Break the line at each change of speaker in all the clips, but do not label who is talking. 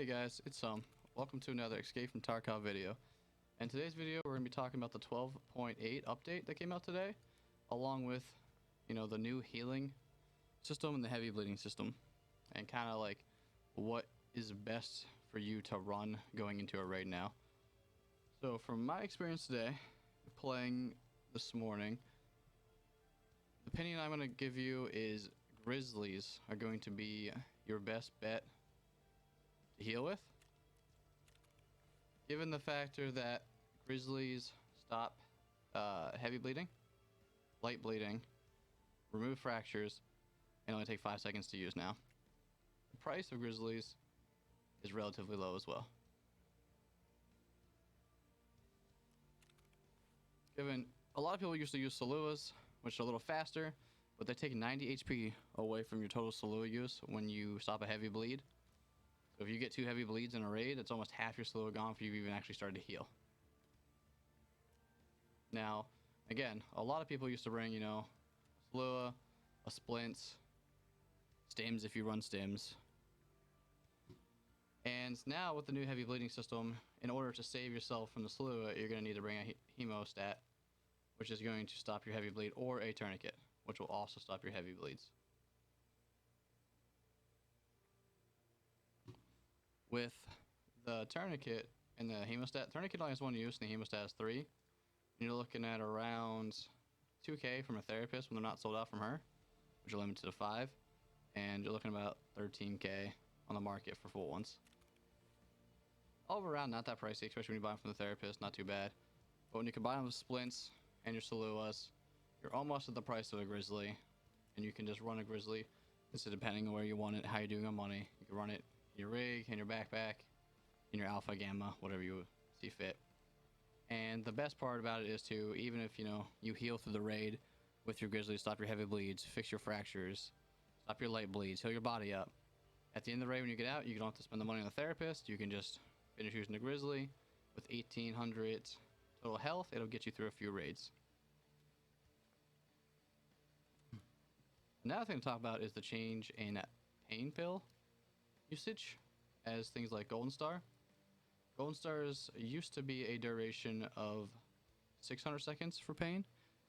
Hey guys, it's welcome to another Escape from Tarkov video. In today's video, we're gonna be talking about the 12.8 update that came out today, along with, the new healing system and the heavy bleeding system, and kind of like what is best for you to run going into a raid now. So from my experience today, playing this morning, the opinion I'm gonna give you is Grizzlies are going to be your best bet to heal with, given the factor that Grizzlies stop heavy bleeding, light bleeding, remove fractures, and only take 5 seconds to use now. The price of Grizzlies is relatively low as well. Given a lot of people used to use Saluas, which are a little faster, but they take 90 HP away from your total Salua use when you stop a heavy bleed. So if you get 2 heavy bleeds in a raid, it's almost half your Salua gone before you've even actually started to heal. Now, again, a lot of people used to bring, Salua, a Splints, Stims if you run Stims. And now with the new heavy bleeding system, in order to save yourself from the Salua, you're going to need to bring a Hemostat, which is going to stop your heavy bleed, or a Tourniquet, which will also stop your heavy bleeds. With the Tourniquet and the Hemostat, Tourniquet only has 1 use and the Hemostat has 3. You're looking at around 2k from a therapist when they're not sold out from her, which are limited to 5. And you're looking at about 13k on the market for full ones. All around, not that pricey, especially when you buy them from the therapist, not too bad. But when you combine them with Splints and your Saluas, you're almost at the price of a Grizzly. And you can just run a Grizzly. So depending on where you want it, how you're doing on money, you can run it in your rig, in your backpack, in your Alpha, Gamma, whatever you see fit. And the best part about it is to, even if, you heal through the raid with your Grizzly, stop your heavy bleeds, fix your fractures, stop your light bleeds, heal your body up. At the end of the raid, when you get out, you don't have to spend the money on the therapist. You can just finish using the Grizzly with 1800 total health. It'll get you through a few raids. Another thing to talk about is the change in pain pill usage, as things like Golden Star. Golden Stars used to be a duration of 600 seconds for pain,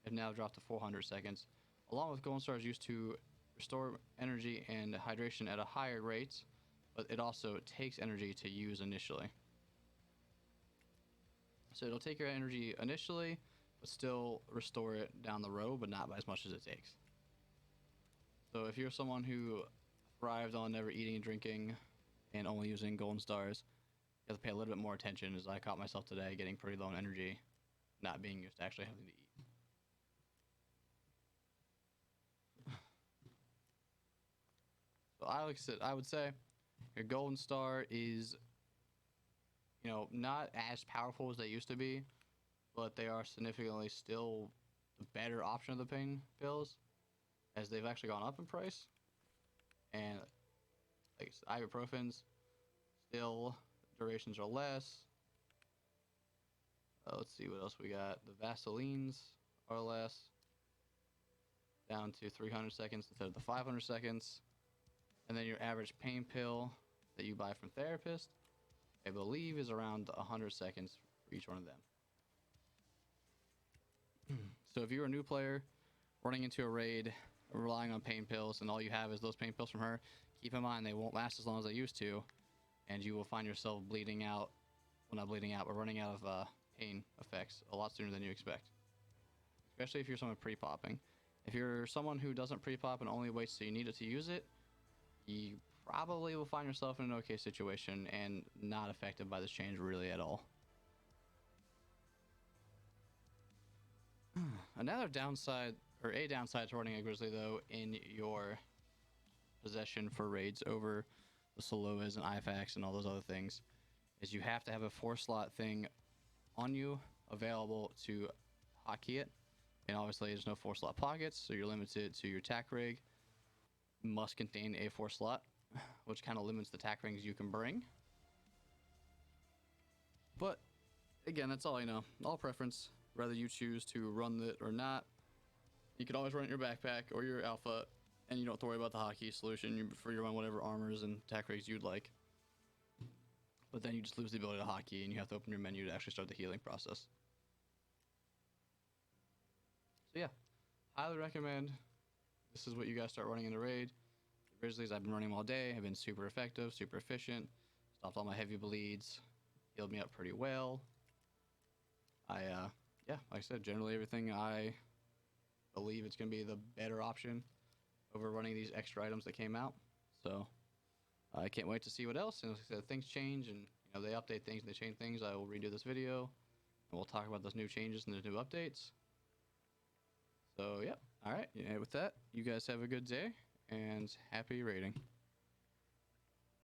have now dropped to 400 seconds. Along with Golden Stars used to restore energy and hydration at a higher rate, but it also takes energy to use initially. So it'll take your energy initially, but still restore it down the road, but not by as much as it takes. So if you're someone who thrived on never eating and drinking and only using Golden Stars, you have to pay a little bit more attention, as I caught myself today getting pretty low on energy, not being used to actually having to eat. So I would say your Golden Star is, not as powerful as they used to be, but they are significantly still the better option of the pain pills, as they've actually gone up in price. And like ibuprofens, still durations are less. Let's see what else we got. The Vaselines are less, down to 300 seconds instead of the 500 seconds. And then your average pain pill that you buy from therapist, I believe, is around 100 seconds for each one of them. So if you're a new player running into a raid, relying on pain pills, and all you have is those pain pills from her, keep in mind they won't last as long as they used to, and you will find yourself bleeding out, well, not bleeding out, but running out of pain effects a lot sooner than you expect. Especially if you're someone pre-popping. If you're someone who doesn't pre-pop and only waits till you need it to use it, you probably will find yourself in an okay situation and not affected by this change really at all. Another downside, or a downside to running a Grizzly, though, in your possession for raids over the Saluas and IFAKs and all those other things, is you have to have a 4-slot thing on you available to hotkey it. And obviously there's no 4-slot pockets, so you're limited to your tac rig must contain a 4-slot, which kind of limits the tac rings you can bring. But again, that's all all preference, whether you choose to run it or not. You can always run it in your backpack or your Alpha, and you don't have to worry about the hotkey solution. You prefer to run whatever armors and tac rigs you'd like. but then you just lose the ability to hotkey and you have to open your menu to actually start the healing process. So yeah, highly recommend. This is what you guys start running in the raid. The Grizzlies I've been running them all day, have been super effective, super efficient, stopped all my heavy bleeds, healed me up pretty well. Yeah, like I said, generally everything I believe it's going to be the better option over running these extra items that came out. So I can't wait to see what else. And like I said, things change and they update things and they change things. I will redo this video and we'll talk about those new changes and the new updates. So, yep. All right. Yeah, with that, you guys have a good day and happy raiding.